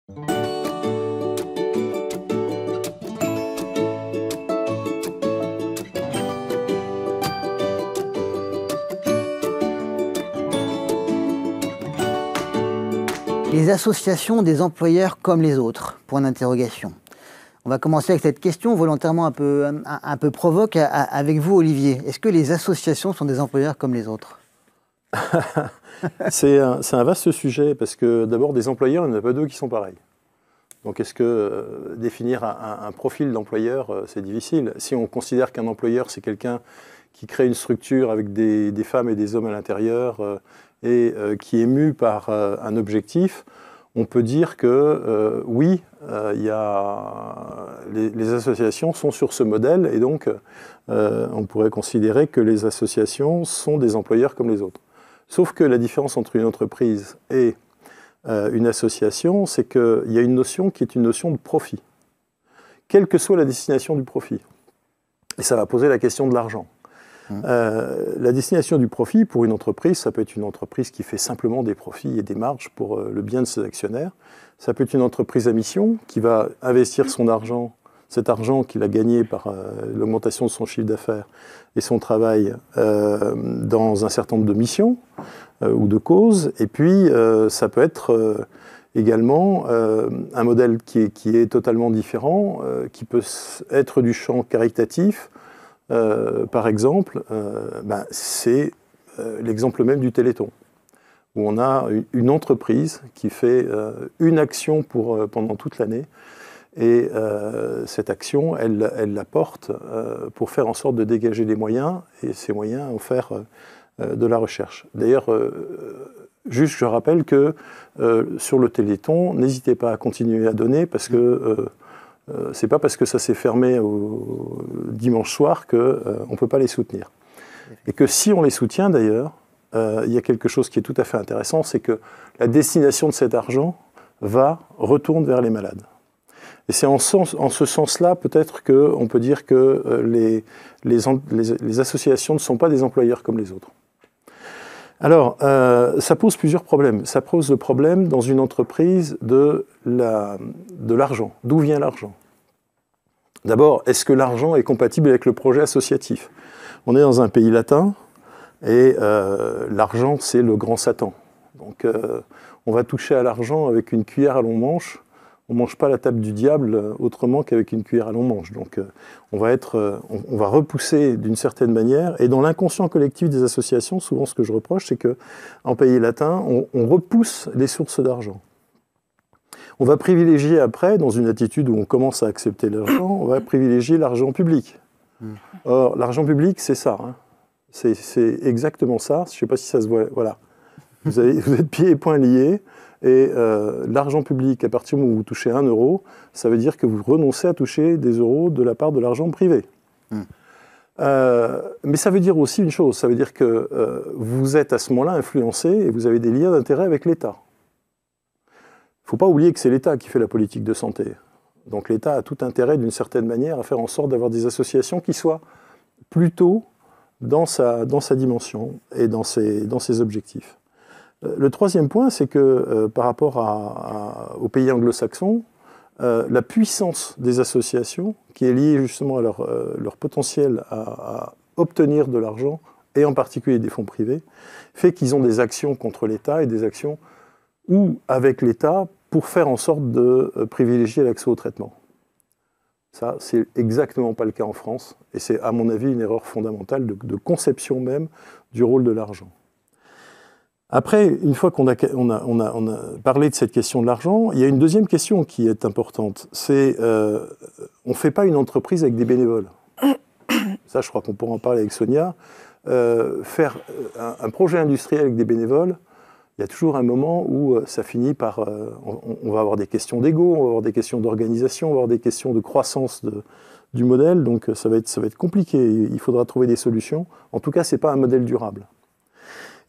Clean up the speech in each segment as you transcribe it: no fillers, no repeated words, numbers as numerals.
Les associations des employeurs comme les autres, point d'interrogation. On va commencer avec cette question volontairement un peu provoque avec vous, Olivier. Est-ce que les associations sont des employeurs comme les autres? C'est un vaste sujet parce que d'abord, des employeurs, il n'y en a pas deux qui sont pareils. Donc est-ce que définir un profil d'employeur, c'est difficile? Si on considère qu'un employeur, c'est quelqu'un qui crée une structure avec des femmes et des hommes à l'intérieur et qui est mu par un objectif, on peut dire que oui, les associations sont sur ce modèle et donc on pourrait considérer que les associations sont des employeurs comme les autres. Sauf que la différence entre une entreprise et une association, c'est qu'il y a une notion qui est une notion de profit, quelle que soit la destination du profit. Et ça va poser la question de l'argent. La destination du profit pour une entreprise, ça peut être une entreprise qui fait simplement des profits et des marges pour le bien de ses actionnaires. Ça peut être une entreprise à mission qui va investir son argent, cet argent qu'il a gagné par l'augmentation de son chiffre d'affaires et son travail dans un certain nombre de missions ou de causes. Et puis, ça peut être également un modèle qui est totalement différent, qui peut être du champ caritatif. Par exemple, c'est l'exemple même du Téléthon, où on a une entreprise qui fait une action pendant toute l'année, et cette action, elle la porte pour faire en sorte de dégager des moyens, et ces moyens en faire de la recherche. D'ailleurs, juste je rappelle que sur le Téléthon, n'hésitez pas à continuer à donner, parce que c'est pas parce que ça s'est fermé au dimanche soir qu'on ne peut pas les soutenir. Et que si on les soutient d'ailleurs, il y a quelque chose qui est tout à fait intéressant, c'est que la destination de cet argent retourne vers les malades. Et c'est en ce sens-là peut-être qu'on peut dire que les associations ne sont pas des employeurs comme les autres. Alors, ça pose plusieurs problèmes. Ça pose le problème dans une entreprise de l'argent. D'où vient l'argent? D'abord, est-ce que l'argent est compatible avec le projet associatif? On est dans un pays latin et l'argent, c'est le grand Satan. Donc, on va toucher à l'argent avec une cuillère à long manche. On ne mange pas la table du diable autrement qu'avec une cuillère à long manche. Donc on va repousser d'une certaine manière. Et dans l'inconscient collectif des associations, souvent ce que je reproche, c'est qu'en pays latin, on repousse les sources d'argent. On va privilégier après, dans une attitude où on commence à accepter l'argent, on va privilégier l'argent public. Or, l'argent public, c'est ça. Hein. C'est exactement ça. Je ne sais pas si ça se voit. Voilà. Vous êtes pieds et poings liés. Et l'argent public, à partir du moment où vous touchez 1 euro, ça veut dire que vous renoncez à toucher des euros de la part de l'argent privé. Mais ça veut dire aussi une chose, ça veut dire que vous êtes à ce moment-là influencé et vous avez des liens d'intérêt avec l'État. Il ne faut pas oublier que c'est l'État qui fait la politique de santé. Donc l'État a tout intérêt, d'une certaine manière, à faire en sorte d'avoir des associations qui soient plutôt dans sa dimension et dans ses objectifs. Le troisième point, c'est que par rapport aux pays anglo-saxons, la puissance des associations, qui est liée justement à leur potentiel à obtenir de l'argent, et en particulier des fonds privés, fait qu'ils ont des actions contre l'État et des actions ou avec l'État pour faire en sorte de privilégier l'accès au traitement. Ça, c'est exactement pas le cas en France, et c'est à mon avis une erreur fondamentale de conception même du rôle de l'argent. Après, une fois qu'on a parlé de cette question de l'argent, il y a une deuxième question qui est importante. C'est, on ne fait pas une entreprise avec des bénévoles. Ça, je crois qu'on pourra en parler avec Sonia. Faire un projet industriel avec des bénévoles, il y a toujours un moment où ça finit par... on va avoir des questions d'ego, on va avoir des questions d'organisation, on va avoir des questions de croissance du modèle, donc ça va être compliqué. Il faudra trouver des solutions. En tout cas, ce n'est pas un modèle durable.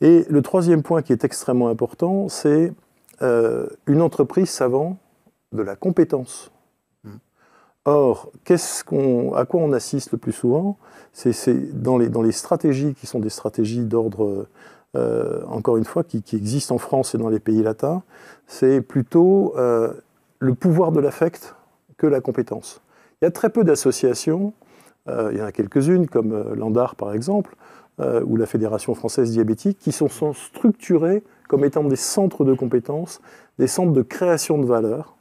Et le troisième point qui est extrêmement important, c'est une entreprise savant de la compétence. Or, à quoi on assiste le plus souvent? C'est dans les stratégies qui sont des stratégies d'ordre, encore une fois, qui existent en France et dans les pays latins, c'est plutôt le pouvoir de l'affect que la compétence. Il y a très peu d'associations, il y en a quelques-unes comme l'ANDAR par exemple, ou la Fédération française diabétique, qui sont structurées comme étant des centres de compétences, des centres de création de valeur.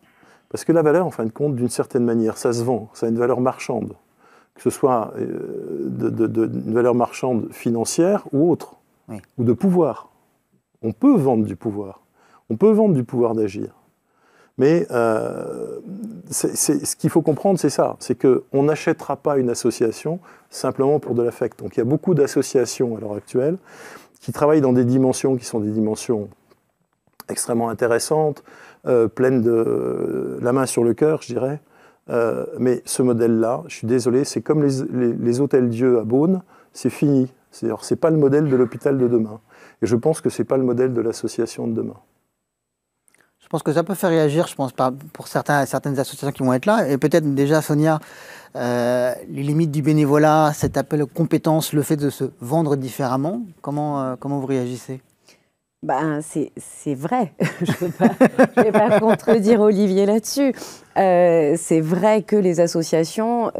Parce que la valeur, en fin de compte, d'une certaine manière, ça se vend, ça a une valeur marchande. Que ce soit une valeur marchande financière ou autre, oui, ou de pouvoir. On peut vendre du pouvoir. On peut vendre du pouvoir d'agir. Mais ce qu'il faut comprendre, c'est ça. C'est qu'on n'achètera pas une association simplement pour de l'affect. Donc il y a beaucoup d'associations à l'heure actuelle qui travaillent dans des dimensions qui sont des dimensions extrêmement intéressantes, pleines de la main sur le cœur, je dirais. Mais ce modèle-là, je suis désolé, c'est comme les hôtels Dieu à Beaune, c'est fini. C'est-à-dire, c'est pas le modèle de l'hôpital de demain. Et je pense que c'est pas le modèle de l'association de demain. Je pense que ça peut faire réagir, je pense, pour certaines associations qui vont être là. Et peut-être déjà, Sonia, les limites du bénévolat, cet appel aux compétences, le fait de se vendre différemment, comment vous réagissez ? Ben, c'est vrai, je ne vais pas contredire Olivier là-dessus. C'est vrai que les associations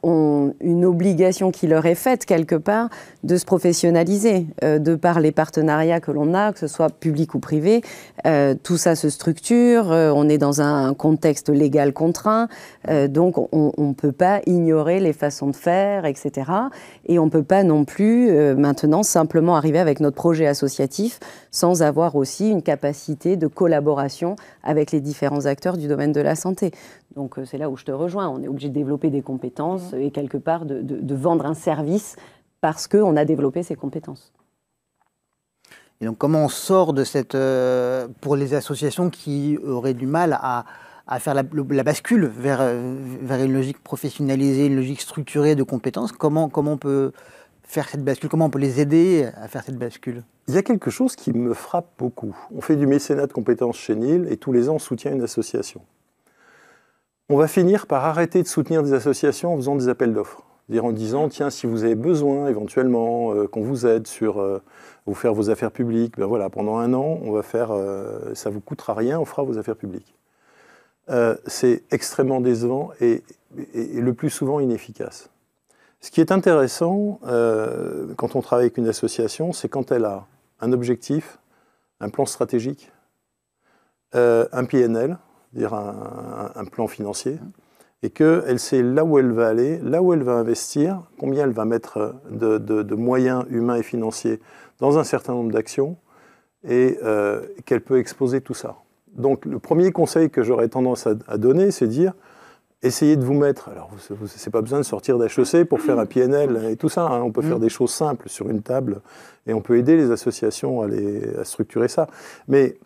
ont une obligation qui leur est faite quelque part de se professionnaliser, de par les partenariats que l'on a, que ce soit public ou privé. Tout ça se structure, on est dans un contexte légal contraint, donc on ne peut pas ignorer les façons de faire, etc. Et on ne peut pas non plus maintenant simplement arriver avec notre projet associatif sans avoir aussi une capacité de collaboration avec les différents acteurs du domaine de la santé. Donc c'est là où je te rejoins, on est obligé de développer des compétences et quelque part de vendre un service parce qu'on a développé ces compétences. Et donc comment on sort de cette... pour les associations qui auraient du mal à faire la bascule vers une logique professionnalisée, une logique structurée de compétences, comment on peut faire cette bascule, comment on peut les aider à faire cette bascule ? Il y a quelque chose qui me frappe beaucoup. On fait du mécénat de compétences chez NIL et tous les ans on soutient une association. On va finir par arrêter de soutenir des associations en faisant des appels d'offres. En disant, tiens, si vous avez besoin éventuellement qu'on vous aide sur vous faire vos affaires publiques, ben voilà, pendant un an, on va faire, ça ne vous coûtera rien, on fera vos affaires publiques. C'est extrêmement décevant et le plus souvent inefficace. Ce qui est intéressant quand on travaille avec une association, c'est quand elle a un objectif, un plan stratégique, un PNL, c'est-à-dire un plan financier, et qu'elle sait là où elle va aller, là où elle va investir, combien elle va mettre de moyens humains et financiers dans un certain nombre d'actions, et qu'elle peut exposer tout ça. Donc le premier conseil que j'aurais tendance à donner, c'est de dire, essayez de vous mettre, alors c'est pas besoin de sortir d'HEC pour faire un PNL et tout ça, hein, on peut faire des choses simples sur une table, et on peut aider les associations à structurer ça. Mais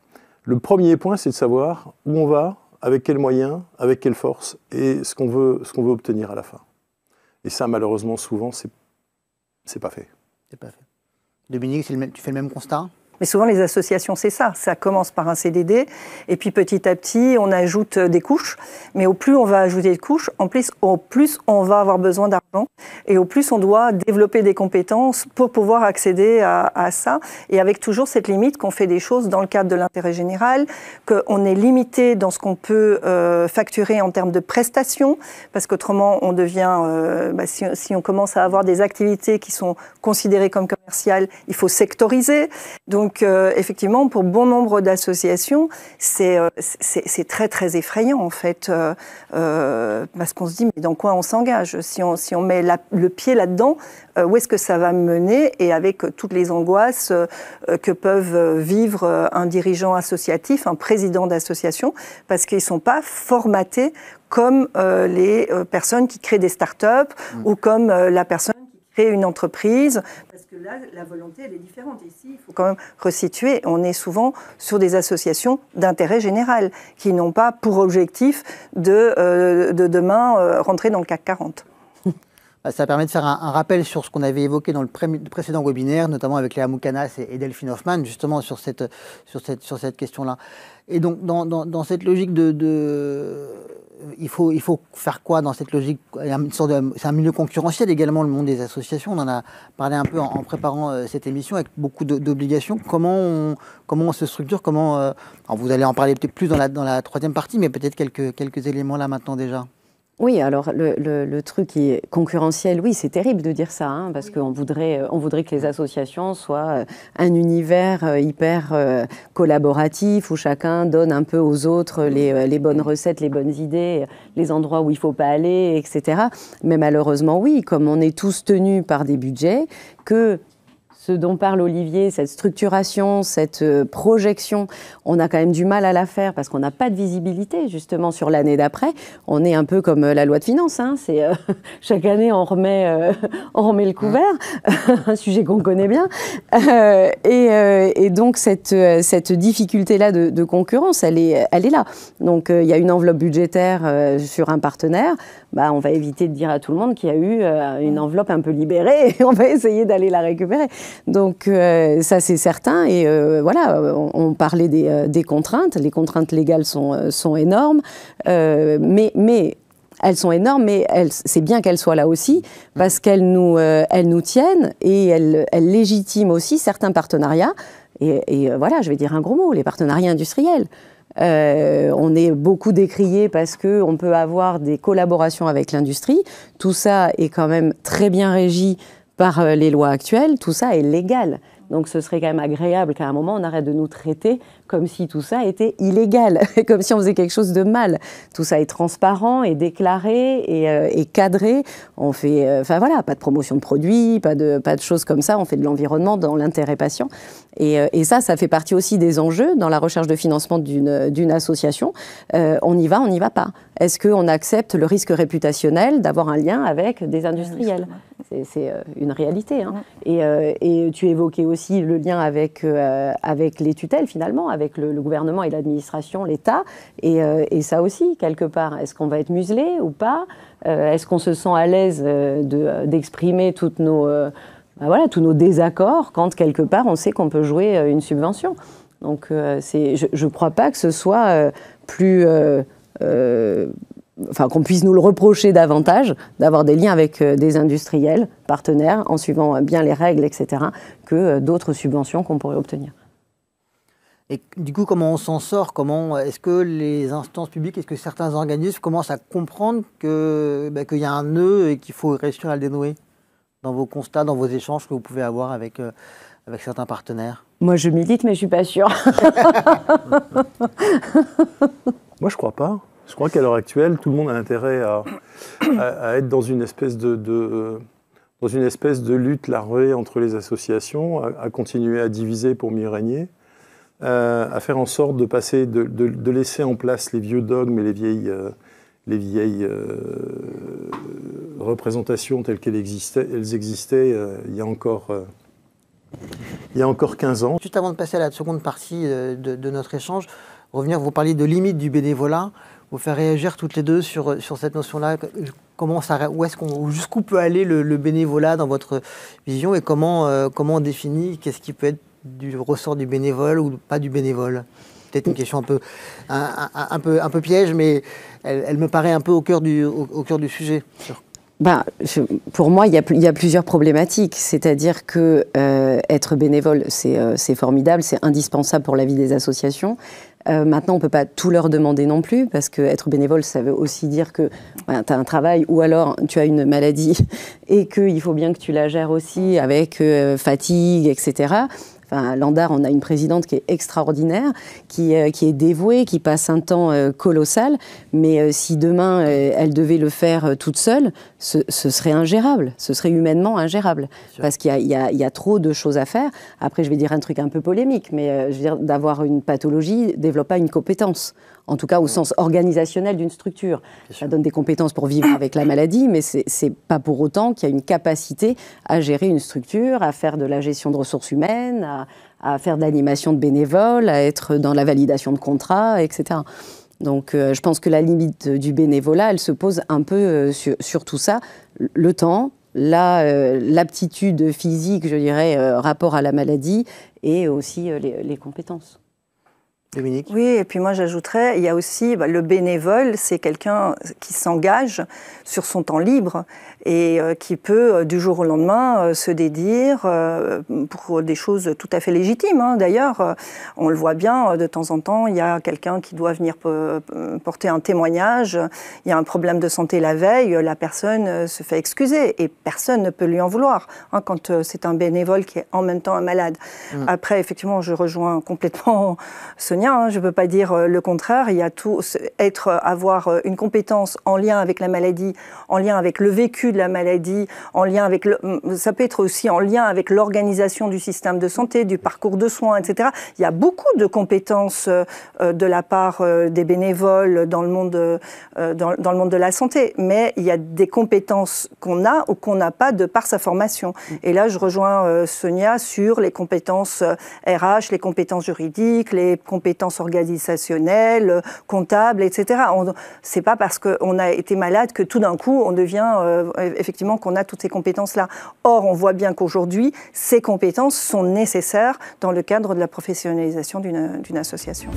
le premier point, c'est de savoir où on va, avec quels moyens, avec quelle force, et ce qu'on veut obtenir à la fin. Et ça, malheureusement, souvent, c'est pas fait. C'est pas fait. Dominique, tu fais le même constat ? Mais souvent, les associations, c'est ça. Ça commence par un CDD, et puis petit à petit, on ajoute des couches. Mais au plus on va ajouter de couches, au plus on va avoir besoin d'argent, et au plus on doit développer des compétences pour pouvoir accéder à ça. Et avec toujours cette limite qu'on fait des choses dans le cadre de l'intérêt général, qu'on est limité dans ce qu'on peut facturer en termes de prestations, parce qu'autrement, on devient... si on commence à avoir des activités qui sont considérées comme commerciales, il faut sectoriser. Donc, effectivement, pour bon nombre d'associations, c'est très, très effrayant, en fait, parce qu'on se dit, mais dans quoi on s'engage ? Si on met le pied là-dedans, où est-ce que ça va mener ? Et avec toutes les angoisses que peuvent vivre un dirigeant associatif, un président d'association, parce qu'ils ne sont pas formatés comme les personnes qui créent des start-up ou comme la personne qui crée une entreprise. Parce que là, la volonté, elle est différente. Ici, il faut quand même resituer. On est souvent sur des associations d'intérêt général qui n'ont pas pour objectif de demain rentrer dans le CAC 40. Ça permet de faire un rappel sur ce qu'on avait évoqué dans le précédent webinaire, notamment avec Léa Moukanas et Delphine Hoffman, justement sur cette question-là. Et donc, dans cette logique il faut faire quoi dans cette logique? C'est un milieu concurrentiel également, le monde des associations. On en a parlé un peu en préparant cette émission, avec beaucoup d'obligations. Comment on se structure? Alors vous allez en parler peut-être plus dans la troisième partie, mais peut-être quelques éléments là maintenant déjà. Oui, alors le truc qui est concurrentiel, oui, c'est terrible de dire ça, hein, parce qu'on voudrait que les associations soient un univers hyper collaboratif, où chacun donne un peu aux autres les bonnes recettes, les bonnes idées, les endroits où il ne faut pas aller, etc. Mais malheureusement, oui, comme on est tous tenus par des budgets, que ce dont parle Olivier, cette structuration, cette projection, on a quand même du mal à la faire parce qu'on n'a pas de visibilité justement sur l'année d'après. On est un peu comme la loi de finances, hein, c'est chaque année on remet le couvert, un sujet qu'on connaît bien. Et donc cette difficulté-là de concurrence, elle est là. Donc il y a une enveloppe budgétaire sur un partenaire. Bah, on va éviter de dire à tout le monde qu'il y a eu une enveloppe un peu libérée et on va essayer d'aller la récupérer. Donc ça c'est certain et voilà, on parlait des contraintes. Les contraintes légales sont énormes, mais elles sont énormes, mais c'est bien qu'elles soient là aussi parce qu'elles nous tiennent et elles légitiment aussi certains partenariats. Et voilà, je vais dire un gros mot, les partenariats industriels. On est beaucoup décrié parce qu'on peut avoir des collaborations avec l'industrie. Tout ça est quand même très bien régi par les lois actuelles. Tout ça est légal. Donc ce serait quand même agréable qu'à un moment on arrête de nous traiter comme si tout ça était illégal, comme si on faisait quelque chose de mal. Tout ça est transparent, est déclaré, et cadré. On fait, enfin voilà, pas de promotion de produits, pas de choses comme ça. On fait de l'environnement dans l'intérêt patient. Et ça fait partie aussi des enjeux dans la recherche de financement d'une association. On y va pas. Est-ce qu'on accepte le risque réputationnel d'avoir un lien avec des industriels? C'est une réalité. Hein. Et tu évoquais aussi le lien avec les tutelles, finalement, avec le gouvernement et l'administration, l'État. Et ça aussi, quelque part, est-ce qu'on va être muselé ou pas? Est-ce qu'on se sent à l'aise d'exprimer tous nos désaccords quand, quelque part, on sait qu'on peut jouer une subvention? Donc, je ne crois pas que ce soit plus... qu'on puisse nous le reprocher davantage, d'avoir des liens avec des industriels, partenaires, en suivant bien les règles, etc., que d'autres subventions qu'on pourrait obtenir. Et du coup, comment on s'en sort? Est-ce que les instances publiques, est-ce que certains organismes commencent à comprendre qu'il y a un nœud et qu'il faut réussir à le dénouer dans vos constats, dans vos échanges que vous pouvez avoir avec certains partenaires? Moi, je milite, mais je ne suis pas sûre. Moi, je ne crois pas. Je crois qu'à l'heure actuelle, tout le monde a intérêt à être dans une espèce de lutte larvée entre les associations, à continuer à diviser pour mieux régner, à faire en sorte de laisser en place les vieux dogmes et les vieilles représentations telles qu'elles existaient il y a encore 15 ans. Juste avant de passer à la seconde partie de notre échange, vous parliez de limites du bénévolat. Vous faire réagir toutes les deux sur cette notion-là. Jusqu'où peut aller le bénévolat dans votre vision et comment on définit qu'est-ce qui peut être du ressort du bénévole ou pas du bénévole? Peut-être une question un peu piège, mais elle me paraît un peu au cœur du sujet. Pour moi, il y a plusieurs problématiques. C'est-à-dire que être bénévole, c'est formidable, c'est indispensable pour la vie des associations. Maintenant, on ne peut pas tout leur demander non plus, parce qu'être bénévole, ça veut aussi dire que tu as un travail ou alors tu as une maladie et qu'il faut bien que tu la gères aussi avec fatigue, etc. Enfin, à Landar, on a une présidente qui est extraordinaire, qui est dévouée, qui passe un temps colossal, mais si demain elle devait le faire toute seule, ce serait ingérable, ce serait humainement ingérable, parce qu'il y a trop de choses à faire. Après, je vais dire un truc un peu polémique, mais je veux dire, d'avoir une pathologie ne développe pas une compétence, en tout cas au sens organisationnel d'une structure. Ça donne des compétences pour vivre avec la maladie, mais c'est pas pour autant qu'il y a une capacité à gérer une structure, à faire de la gestion de ressources humaines, à faire de l'animation de bénévoles, à être dans la validation de contrats, etc. Donc je pense que la limite du bénévolat, elle se pose un peu sur tout ça. Le temps, l'aptitude physique, je dirais, rapport à la maladie, et aussi les compétences. Dominique? Oui, et puis moi j'ajouterais, il y a aussi le bénévole, c'est quelqu'un qui s'engage sur son temps libre et qui peut du jour au lendemain se dédier pour des choses tout à fait légitimes. Hein. D'ailleurs, on le voit bien, de temps en temps, il y a quelqu'un qui doit venir porter un témoignage, il y a un problème de santé la veille, la personne se fait excuser et personne ne peut lui en vouloir hein, quand c'est un bénévole qui est en même temps un malade. Après, effectivement, je rejoins complètement Sonia, hein, je ne peux pas dire le contraire, il y a tout, avoir une compétence en lien avec la maladie, en lien avec le vécu de la maladie, en lien avec ça peut être aussi en lien avec l'organisation du système de santé, du parcours de soins, etc. Il y a beaucoup de compétences de la part des bénévoles dans le monde de la santé, mais il y a des compétences qu'on a ou qu'on n'a pas de par sa formation. Et là, je rejoins Sonia sur les compétences RH, les compétences juridiques, les compétences organisationnelles, comptables, etc. C'est pas parce qu'on a été malade que tout d'un coup, on devient effectivement qu'on a toutes ces compétences-là. Or, on voit bien qu'aujourd'hui, ces compétences sont nécessaires dans le cadre de la professionnalisation d'une association.